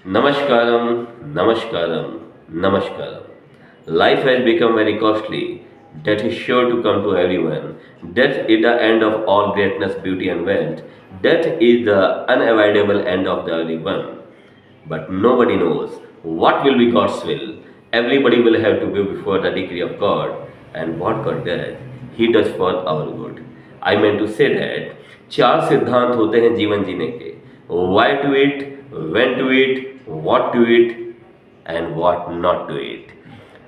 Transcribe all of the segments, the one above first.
Namaskaram, Namaskaram, Namaskaram. Life has become very costly. Death is sure to come to everyone. Death is the end of all greatness, beauty, and wealth. Death is the unavoidable end of the everyone. But nobody knows what will be God's will. Everybody will have to go before the decree of God. And what God does, He does for our good. I meant to say that चार सिद्धांत होते हैं जीवन जीने के, why to it, when to it, what to eat and what not to it.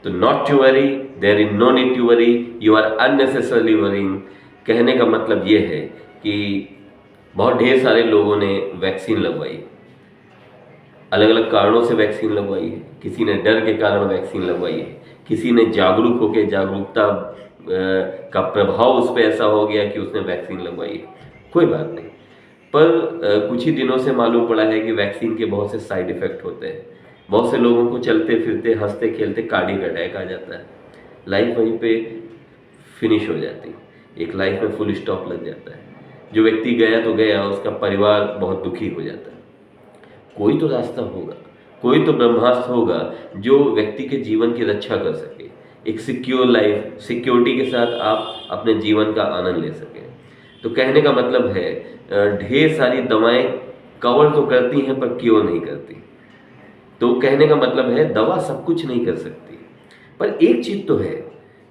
तो not to worry, there is no need to worry, you are unnecessarily worrying. कहने का मतलब ये है कि बहुत ढेर सारे लोगों ने वैक्सीन लगवाई, अलग अलग कारणों से वैक्सीन लगवाई है. किसी ने डर के कारण वैक्सीन लगवाई है, किसी ने जागरूक होकर जागरूकता का प्रभाव उस पर ऐसा हो गया कि उसने वैक्सीन लगवाई है. कोई बात नहीं, पर कुछ ही दिनों से मालूम पड़ा है कि वैक्सीन के बहुत से साइड इफ़ेक्ट होते हैं. बहुत से लोगों को चलते फिरते हंसते खेलते कार्डियक अटैक आ जाता है. लाइफ वहीं पे फिनिश हो जाती है, एक लाइफ में फुल स्टॉप लग जाता है. जो व्यक्ति गया तो गया, उसका परिवार बहुत दुखी हो जाता है. कोई तो रास्ता होगा, कोई तो ब्रह्मास्त्र होगा जो व्यक्ति के जीवन की रक्षा कर सके, एक सिक्योर लाइफ, सिक्योरिटी के साथ आप अपने जीवन का आनंद ले सकें. तो कहने का मतलब है ढेर सारी दवाएं कवर तो करती हैं पर क्योर नहीं करती. तो कहने का मतलब है दवा सब कुछ नहीं कर सकती, पर एक चीज़ तो है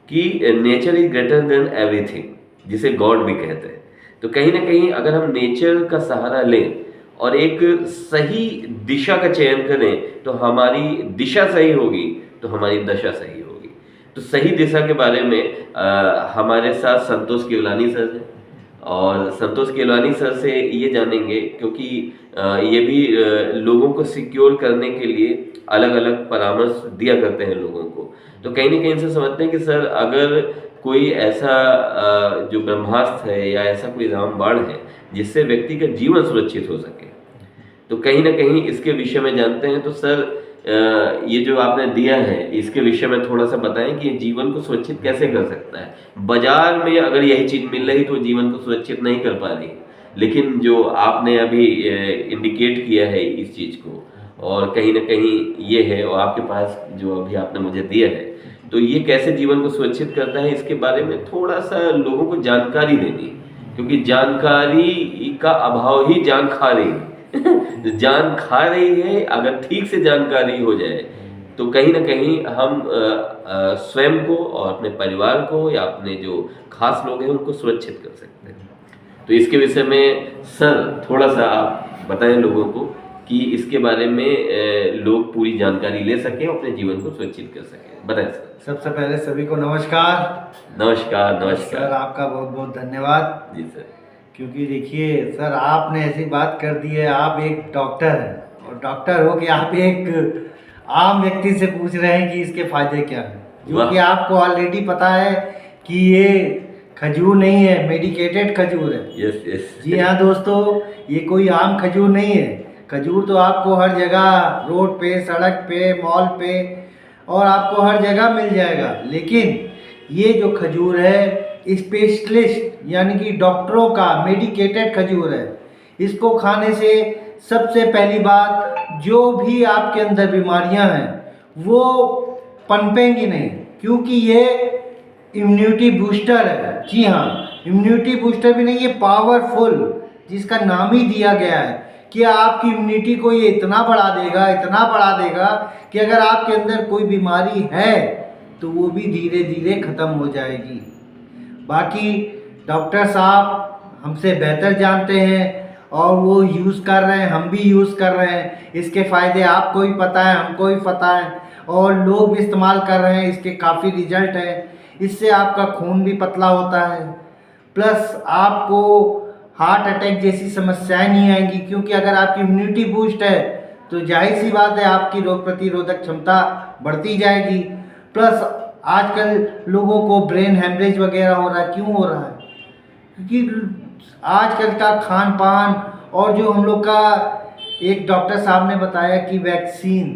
कि nature is greater than everything, जिसे गॉड भी कहते हैं. तो कहीं ना कहीं अगर हम नेचर का सहारा लें और एक सही दिशा का चयन करें तो हमारी दिशा सही होगी तो हमारी दशा सही होगी. तो सही दिशा के बारे में हमारे साथ संतोष केवलानी सर हैं, और संतोष केवलानी सर से ये जानेंगे क्योंकि ये भी लोगों को सिक्योर करने के लिए अलग अलग परामर्श दिया करते हैं लोगों को. तो कहीं ना कहीं से समझते हैं कि सर अगर कोई ऐसा जो ब्रह्मास्त्र है या ऐसा कोई रामबाण है जिससे व्यक्ति का जीवन सुरक्षित हो सके, तो कहीं ना कहीं इसके विषय में जानते हैं. तो सर ये जो आपने दिया है इसके विषय में थोड़ा सा बताएं कि ये जीवन को सुरक्षित कैसे कर सकता है. बाजार में अगर यही चीज़ मिल रही तो जीवन को सुरक्षित नहीं कर पा रही, लेकिन जो आपने अभी इंडिकेट किया है इस चीज़ को, और कहीं ना कहीं ये है, और आपके पास जो अभी आपने मुझे दिया है, तो ये कैसे जीवन को सुरक्षित करता है इसके बारे में थोड़ा सा लोगों को जानकारी देनी है, क्योंकि जानकारी का अभाव ही जान खा रही है. जान खा रही है. अगर ठीक से जानकारी हो जाए तो कहीं ना कहीं हम स्वयं को और अपने परिवार को या अपने जो खास लोग हैं उनको सुरक्षित कर सकते हैं. तो इसके विषय में सर थोड़ा सा आप बताएं लोगों को कि इसके बारे में लोग पूरी जानकारी ले सकें और अपने जीवन को सुरक्षित कर सकें. बताएं सर. सबसे पहले सभी को नमस्कार. नमस्कार. नमस्कार सर, आपका बहुत बहुत धन्यवाद. जी सर. क्योंकि देखिए सर, आपने ऐसी बात कर दी है, आप एक डॉक्टर हैं और डॉक्टर हो कि आप एक आम व्यक्ति से पूछ रहे हैं कि इसके फायदे क्या हैं, जो कि आपको ऑलरेडी पता है कि ये खजूर नहीं है, मेडिकेटेड खजूर है. Yes yes. जी हाँ दोस्तों, ये कोई आम खजूर नहीं है. खजूर तो आपको हर जगह, रोड पे, सड़क पे, मॉल पे, और आपको हर जगह मिल जाएगा. लेकिन ये जो खजूर है स्पेशलिस्ट यानी कि डॉक्टरों का मेडिकेटेड खजूर है. इसको खाने से सबसे पहली बात, जो भी आपके अंदर बीमारियां हैं वो पनपेंगी नहीं, क्योंकि ये इम्यूनिटी बूस्टर है. जी हाँ, इम्यूनिटी बूस्टर भी नहीं, ये पावरफुल, जिसका नाम ही दिया गया है कि आपकी इम्यूनिटी को ये इतना बढ़ा देगा, इतना बढ़ा देगा कि अगर आपके अंदर कोई बीमारी है तो वो भी धीरे धीरे ख़त्म हो जाएगी. बाकी डॉक्टर साहब हमसे बेहतर जानते हैं और वो यूज़ कर रहे हैं, हम भी यूज़ कर रहे हैं. इसके फ़ायदे आपको भी पता है, हमको भी पता है, और लोग भी इस्तेमाल कर रहे हैं. इसके काफ़ी रिजल्ट हैं. इससे आपका खून भी पतला होता है, प्लस आपको हार्ट अटैक जैसी समस्याएं नहीं आएंगी, क्योंकि अगर आपकी इम्यूनिटी बूस्ट है तो जाहिर सी बात है आपकी रोग प्रतिरोधक क्षमता बढ़ती जाएगी. प्लस आजकल लोगों को ब्रेन हेमरेज वगैरह हो रहा है. क्यों हो रहा है? क्योंकि आजकल का खान पान, और जो हम लोग का एक डॉक्टर साहब ने बताया कि वैक्सीन.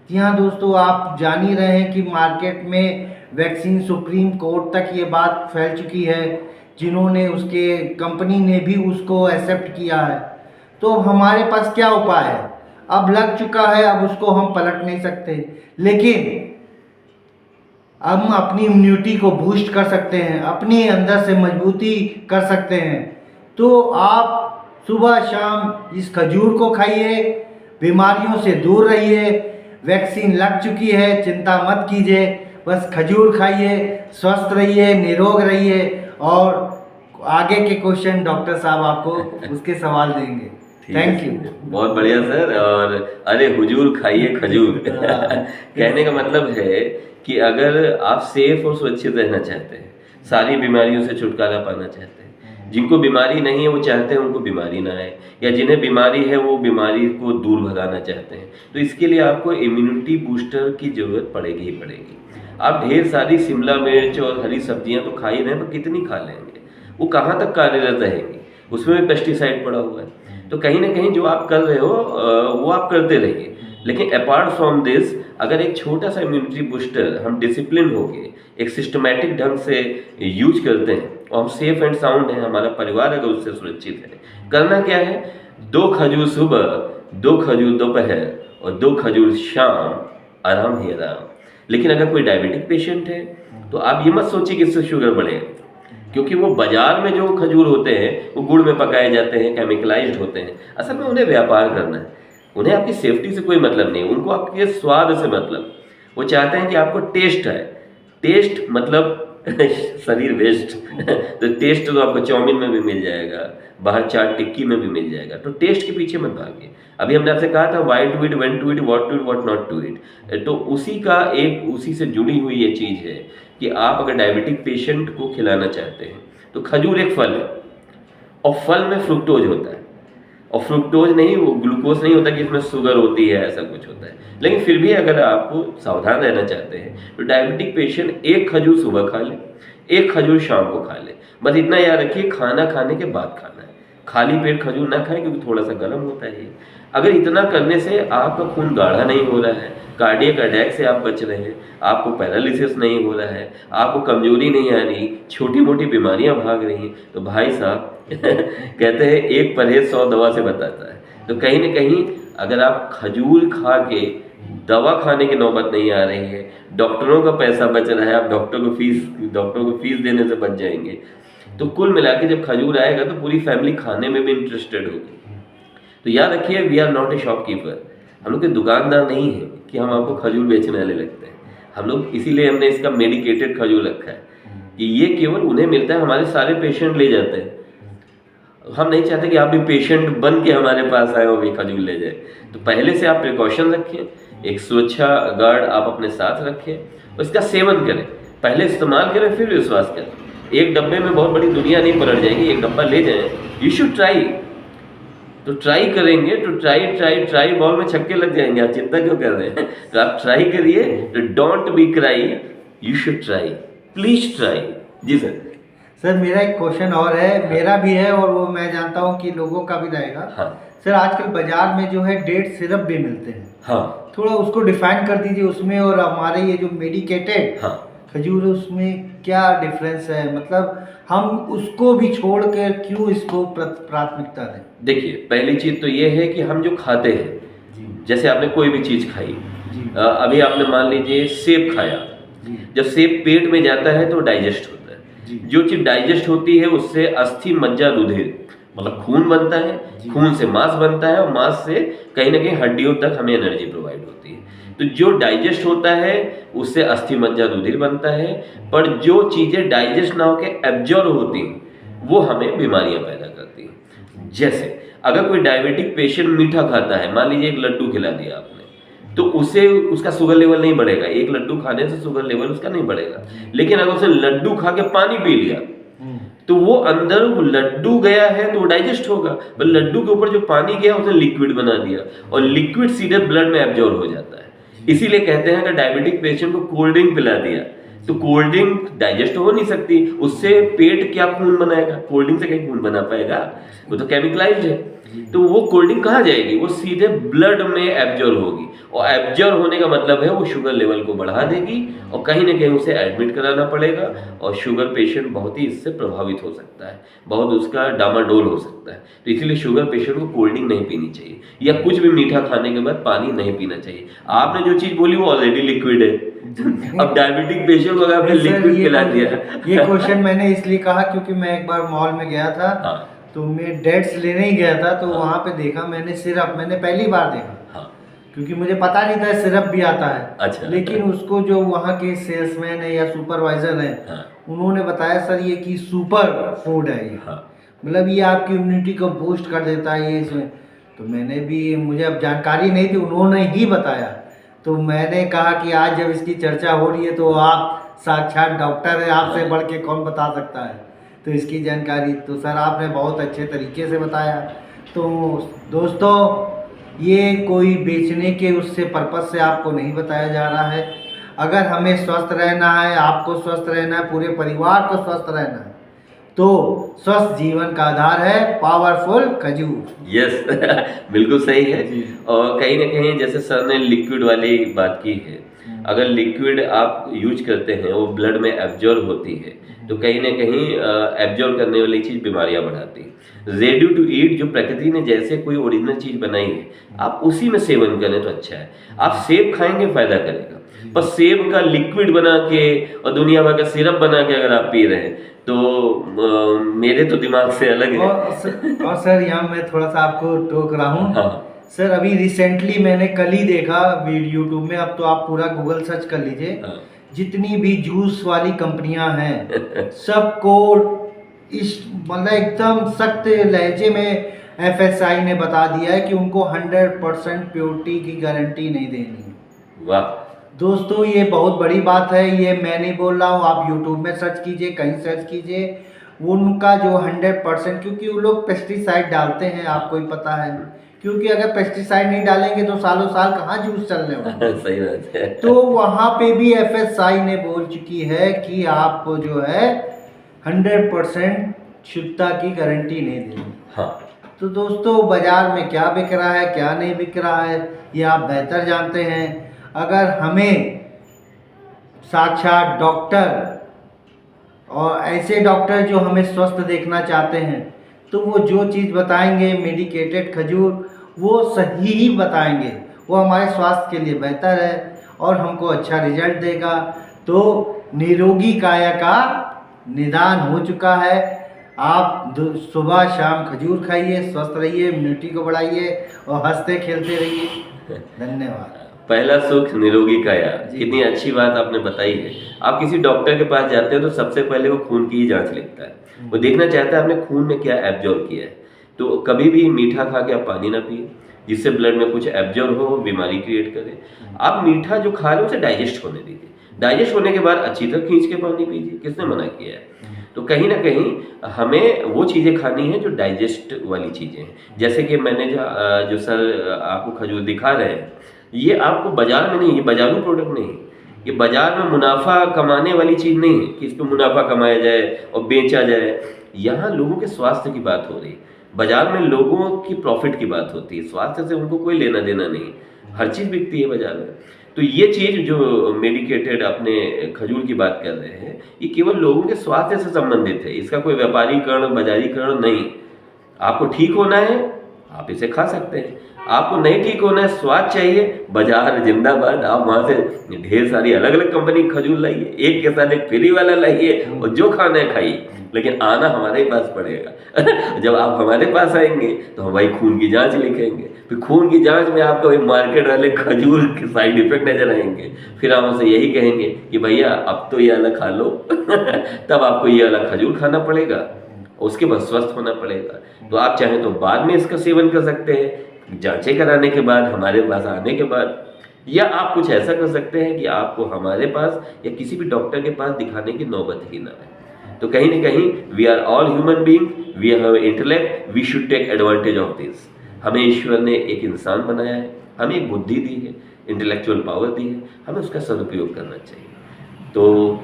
जी हाँ दोस्तों, आप जान ही रहे हैं कि मार्केट में वैक्सीन सुप्रीम कोर्ट तक ये बात फैल चुकी है, जिन्होंने उसके कंपनी ने भी उसको एक्सेप्ट किया है. तो हमारे पास क्या उपाय है? अब लग चुका है, अब उसको हम पलट नहीं सकते, लेकिन हम अपनी इम्यूनिटी को बूस्ट कर सकते हैं, अपनी अंदर से मजबूती कर सकते हैं। तो आप सुबह शाम इस खजूर को खाइए, बीमारियों से दूर रहिए। वैक्सीन लग चुकी है, चिंता मत कीजिए, बस खजूर खाइए, स्वस्थ रहिए, निरोग रहिए, और आगे के क्वेश्चन डॉक्टर साहब आपको उसके सवाल देंगे। Thank you. बहुत बढ़िया सर। और अरे हुजूर खाइए खजूर कहने का मतलब है कि अगर आप सेफ और सुरक्षित रहना चाहते हैं, सारी बीमारियों से छुटकारा पाना चाहते हैं, जिनको बीमारी नहीं है वो चाहते हैं उनको बीमारी ना आए, या जिन्हें बीमारी है वो बीमारी को दूर भगाना चाहते हैं, तो इसके लिए आपको इम्यूनिटी बूस्टर की जरूरत पड़ेगी ही पड़ेगी। आप ढेर सारी शिमला मिर्च और हरी सब्जियां तो खा ही रहे हैं, पर कितनी खा लेंगे, वो कहाँ तक कार्यरत रहेंगी, उसमें भी पेस्टिसाइड पड़ा हुआ है। तो कहीं ना कहीं जो आप कर रहे हो वो आप करते रहिए, लेकिन अपार्ट फ्रॉम दिस अगर एक छोटा सा इम्यूनिटी बूस्टर हम डिसिप्लिन हो गए, एक सिस्टमैटिक ढंग से यूज करते हैं और हम सेफ एंड साउंड हैं, हमारा परिवार अगर उससे सुरक्षित है, करना क्या है, 2 खजूर सुबह, 2 खजूर दोपहर और 2 खजूर शाम, आराम ही आराम। लेकिन अगर कोई डायबिटिक पेशेंट है तो आप ये मत सोचिए कि इससे शुगर बढ़ेगा, क्योंकि वो बाजार में जो खजूर होते हैं वो गुड़ में पकाए जाते हैं, केमिकलाइज्ड होते हैं। असल में उन्हें व्यापार करना है, उन्हें आपकी सेफ्टी से कोई मतलब नहीं है, उनको आपके स्वाद से मतलब। वो चाहते हैं कि आपको टेस्ट आए, टेस्ट मतलब शरीर वेस्ट तो टेस्ट तो आपको चाउमीन में भी मिल जाएगा, बाहर चाट टिक्की में भी मिल जाएगा, तो टेस्ट के पीछे मत भागिए। अभी हमने आपसे कहा था why to it, when to it, what to it, what not to it, तो उसी से जुड़ी हुई ये चीज़ है कि आप अगर डायबिटिक पेशेंट को खिलाना चाहते हैं तो खजूर एक फल है, और फल में फ्रुक्टोज होता है, और फ्रुक्टोज नहीं, वो ग्लूकोज नहीं होता कि इसमें शुगर होती है, ऐसा कुछ होता है। लेकिन फिर भी अगर आप सावधान रहना चाहते हैं तो डायबिटिक पेशेंट 1 खजूर सुबह खा ले, 1 खजूर शाम को खा ले। बस इतना याद रखिए, खाना खाने के बाद खाना है, खाली पेट खजूर ना खाएं क्योंकि थोड़ा सा गर्म होता है। अगर इतना करने से आपका खून गाढ़ा नहीं हो रहा है, कार्डियक अटैक से आप बच रहे हैं, आपको पैरालिसिस नहीं हो रहा है, आपको कमजोरी नहीं आ रही, छोटी मोटी बीमारियां भाग रही हैं, तो भाई साहब कहते हैं एक परहेज 100 दवा से बताता है। तो कहीं ना कहीं अगर आप खजूर खा के दवा खाने की नौबत नहीं आ रही है, डॉक्टरों का पैसा बच रहा है, आप डॉक्टरों को फीस देने से बच जाएंगे, तो कुल मिला के जब खजूर आएगा तो पूरी फैमिली खाने में भी इंटरेस्टेड होगी। तो याद रखिए, we are not a shopkeeper, हम लोग के दुकानदार नहीं है कि हम आपको खजूर बेचने वाले लगते हैं। हम लोग इसीलिए हमने इसका मेडिकेटेड खजूर रखा है कि ये केवल उन्हें मिलता है, हमारे सारे पेशेंट ले जाते हैं। हम नहीं चाहते कि आप भी पेशेंट बन के हमारे पास आए और भी खजूर ले जाए। तो पहले से आप प्रिकॉशन रखें, एक सुरक्षा गार्ड आप अपने साथ रखें, और इसका सेवन करें, पहले इस्तेमाल करें फिर विश्वास करें। एक डब्बे में बहुत बड़ी दुनिया नहीं पलट जाएगी, एक डब्बा ले जाएं, यू शुड ट्राई। तो ट्राई करेंगे तो ट्राई बॉल में छक्के लग जाएंगे, आप चिंता क्यों कर रहे हैं। तो आप ट्राई करिए, तो don't be cry, you should try, please try. जी सर मेरा एक क्वेश्चन और है, मेरा भी है और वो मैं जानता हूँ कि लोगों का भी रहेगा। हाँ सर आजकल बाजार में जो है डेट सिरप भी मिलते हैं, हाँ, थोड़ा उसको डिफाइन कर दीजिए उसमें, और हमारे ये जो मेडिकेटेड हाँ खजूर है उसमें क्या डिफरेंस है, मतलब हम उसको भी छोड़ कर क्यों इसको प्राथमिकता दें। देखिए, पहली चीज तो ये है कि हम जो खाते हैं, जैसे आपने कोई भी चीज खाई, अभी आपने मान लीजिए सेब खाया, जब सेब पेट में जाता है तो डाइजेस्ट होता है, जो चीज डाइजेस्ट होती है उससे अस्थि मज्जा रुधिर मतलब खून बनता है, खून से मांस बनता है, और मांस से कहीं ना कहीं हड्डियों तक हमें एनर्जी प्रोवाइड होती है। तो जो डाइजेस्ट होता है उससे अस्थि मज्जा रुधिर बनता है, पर जो चीजें डाइजेस्ट ना होकर एब्जॉर्ब होती हैं वो हमें बीमारियां पैदा करती हैं। जैसे अगर कोई डायबिटिक पेशेंट मीठा खाता है, मान लीजिए एक लड्डू खिला दिया आपने, तो उसे उसका शुगर लेवल नहीं बढ़ेगा, एक लड्डू खाने से शुगर लेवल उसका नहीं बढ़ेगा। लेकिन अगर उसे लड्डू खा के पानी पी लिया तो वो अंदर वो लड्डू गया है तो वो डाइजेस्ट होगा, पर लड्डू के ऊपर जो पानी गया उसने लिक्विड बना दिया, और लिक्विड सीधे ब्लड में एब्जॉर्ब हो जाता है। इसीलिए कहते हैं कि डायबिटिक पेशेंट को कोल्ड ड्रिंक पिला दिया तो कोल्ड ड्रिंक डाइजेस्ट हो नहीं सकती, उससे पेट क्या खून बनाएगा, कोल्ड ड्रिंक से कहीं खून बना पाएगा, वो तो केमिकलाइज्ड है। तो वो कोल्ड ड्रिंक कहाँ जाएगी, वो सीधे ब्लड में एब्जॉर्ब होगी, और एब्जॉर्ब होने का मतलब है वो शुगर लेवल को बढ़ा देगी, और कहीं ना कहीं उसे एडमिट कराना पड़ेगा, और शुगर पेशेंट बहुत ही इससे प्रभावित हो सकता है, बहुत उसका डामाडोल हो सकता है। तो इसीलिए शुगर पेशेंट को कोल्ड ड्रिंक नहीं पीनी चाहिए, या कुछ भी मीठा खाने के बाद पानी नहीं पीना चाहिए। आपने जो चीज़ बोली वो ऑलरेडी लिक्विड है, अब डायबिटिक पेशेंट को आपने लिक्विड पिला दिया। ये क्वेश्चन मैंने इसलिए कहा क्योंकि मैं एक बार मॉल में गया था, हाँ तो मैं डेट्स लेने ही गया था, तो हाँ। वहाँ पे देखा मैंने सिरप, मैंने पहली बार देखा, हाँ क्योंकि मुझे पता नहीं था सिरप भी आता है। अच्छा। लेकिन उसको जो वहाँ के सेल्समैन है या सुपरवाइजर है, हाँ उन्होंने बताया सर ये कि सुपर फूड है ये, हाँ मतलब ये आपकी इम्यूनिटी को बूस्ट कर देता है ये इसमें। तो मैंने भी, मुझे अब जानकारी नहीं थी, उन्होंने ही बताया, तो मैंने कहा कि आज जब इसकी चर्चा हो रही है तो आप साक्षात डॉक्टर हैं, आपसे बढ़ के कौन बता सकता है तो इसकी जानकारी, तो सर आपने बहुत अच्छे तरीके से बताया। तो दोस्तों ये कोई बेचने के उससे पर्पस से आपको नहीं बताया जा रहा है। अगर हमें स्वस्थ रहना है, आपको स्वस्थ रहना है, पूरे परिवार को स्वस्थ रहना है, तो स्वस्थ जीवन का आधार है पावरफुल खजूर। यस बिल्कुल सही है। जी। और कहीं ना कहीं जैसे सर ने लिक्विड वाली बात की है, अगर लिक्विड आप यूज करते हैं वो ब्लड में एब्जॉर्ब होती है, तो कहीं ना कहीं एब्जॉर्ब करने वाली चीज़ बीमारियां बढ़ाती है। रेडी टू ईट जो प्रकृति ने जैसे कोई ओरिजिनल चीज़ बनाई है, आप उसी में सेवन करें तो अच्छा है। आप सेब खाएंगे फायदा करेगा, पर सेब का लिक्विड बना के और दुनिया भर का सिरप बना के अगर आप पी रहे हैं तो मेरे तो दिमाग से अलग है। और सर यहाँ मैं थोड़ा सा आपको टोक रहा हूँ। हाँ सर अभी रिसेंटली मैंने कल ही देखा वीडियो यूट्यूब में, अब तो आप पूरा गूगल सर्च कर लीजिए, हाँ जितनी भी जूस वाली कंपनियां हैं सबको इस मतलब एकदम सख्त लहजे में FSI ने बता दिया है कि उनको 100% प्योरिटी की गारंटी नहीं देनी है। वाह दोस्तों ये बहुत बड़ी बात है, ये मैं नहीं बोल रहा हूँ, आप यूट्यूब में सर्च कीजिए, कहीं सर्च कीजिए, उनका जो 100%, क्योंकि वो लोग पेस्टिसाइड डालते हैं, आपको ही पता है, क्योंकि अगर पेस्टिसाइड नहीं डालेंगे तो सालों साल कहाँ जूस चलने वाले। सही बात है। तो वहाँ पे भी FSI ने बोल चुकी है कि आपको जो है 100% शुद्धता की गारंटी नहीं देनी। हाँ तो दोस्तों बाजार में क्या बिक रहा है क्या नहीं बिक रहा है ये आप बेहतर जानते हैं। अगर हमें साक्षात डॉक्टर और ऐसे डॉक्टर जो हमें स्वस्थ देखना चाहते हैं, तो वो जो चीज़ बताएंगे मेडिकेटेड खजूर वो सही ही बताएंगे, वो हमारे स्वास्थ्य के लिए बेहतर है और हमको अच्छा रिजल्ट देगा। तो निरोगी काया का निदान हो चुका है। आप सुबह शाम खजूर खाइए, स्वस्थ रहिए, इम्यूनिटी को बढ़ाइए और हंसते खेलते रहिए। धन्यवाद। पहला सुख निरोगी काया, कितनी अच्छी बात आपने बताई है। आप किसी डॉक्टर के पास जाते हैं तो सबसे पहले वो खून की ही जांच लिखता है, वो देखना चाहता है आपने खून में क्या एब्जॉर्ब किया है। तो कभी भी मीठा खा के आप पानी ना पिए जिससे ब्लड में कुछ एब्जॉर्ब हो, बीमारी क्रिएट करे। आप मीठा जो खा रहे हो उसे डाइजेस्ट होने दीजिए, डाइजेस्ट होने के बाद अच्छी तरह खींच के पानी पीजिए, किसने मना किया है। तो कहीं ना कहीं हमें वो चीज़ें खानी है जो डाइजेस्ट वाली चीज़ें हैं। जैसे कि मैंने जो सर आपको खजूर दिखा रहे हैं, ये आपको बाजार में नहीं, ये बाजारू प्रोडक्ट नहीं, ये बाजार में मुनाफा कमाने वाली चीज़ नहीं है कि इस पर मुनाफा कमाया जाए और बेचा जाए। यहाँ लोगों के स्वास्थ्य की बात हो रही है, बाजार में लोगों की प्रॉफिट की बात होती है, स्वास्थ्य से उनको कोई लेना देना नहीं। हर चीज़ बिकती है बाजार में। तो ये चीज़ जो मेडिकेटेड अपने खजूर की बात कर रहे हैं, ये केवल लोगों के स्वास्थ्य से संबंधित है, इसका कोई व्यापारीकरण बाजारीकरण नहीं। आपको ठीक होना है आप इसे खा सकते हैं, आपको नहीं ठीक होना है, स्वाद चाहिए, बाजार जिंदाबाद। आप वहाँ से ढेर सारी अलग अलग कंपनी की खजूर लाइए, एक के साथ एक फ्री वाला लाइए और जो खाना है खाइए, लेकिन आना हमारे ही पास पड़ेगा। जब आप हमारे पास आएंगे तो हम भाई खून की जांच लिखेंगे, फिर खून की जांच में आपको एक मार्केट वाले खजूर के साइड इफेक्ट नजर आएंगे, फिर हम उसे यही कहेंगे कि भैया अब तो ये वाला खा लो तब आपको ये वाला खजूर खाना पड़ेगा, उसके बाद स्वस्थ होना पड़ेगा। तो आप चाहें तो बाद में इसका सेवन कर सकते हैं, जांचें कराने के बाद, हमारे पास आने के बाद, या आप कुछ ऐसा कर सकते हैं कि आपको हमारे पास या किसी भी डॉक्टर के पास दिखाने की नौबत ही ना आए। तो कहीं ना कहीं we are all human being, we have intellect, we should take advantage of this. हमें ईश्वर ने एक इंसान बनाया है, हमें एक बुद्धि दी है, इंटेलेक्चुअल पावर दी है, हमें उसका सदुपयोग करना चाहिए। तो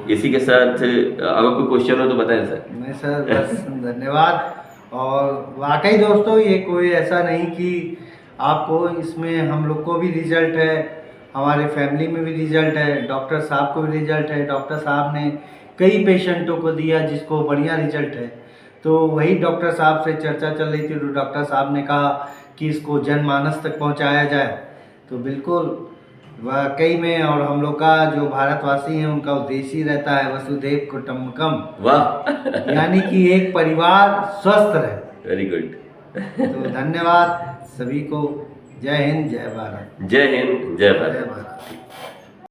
इसी के साथ अगर कोई क्वेश्चन हो तो बताएं सर। नहीं सर, बस धन्यवाद। और वाकई दोस्तों ये कोई ऐसा नहीं कि आपको, इसमें हम लोग को भी रिजल्ट है, हमारे फैमिली में भी रिजल्ट है, डॉक्टर साहब को भी रिजल्ट है। डॉक्टर साहब ने कई पेशेंटों को दिया जिसको बढ़िया रिजल्ट है। तो वही डॉक्टर साहब से चर्चा चल रही थी, तो डॉक्टर साहब ने कहा कि इसको जनमानस तक पहुंचाया जाए। तो बिल्कुल वाकई में, और हम लोग का जो भारतवासी हैं उनका उद्देश्य ही रहता है वसुधैव कुटुंबकम, वाह यानी कि एक परिवार स्वस्थ रहे। Very good. तो धन्यवाद सभी को। जय हिंद, जय भारत। जय हिंद, जय जय भारत। भारत।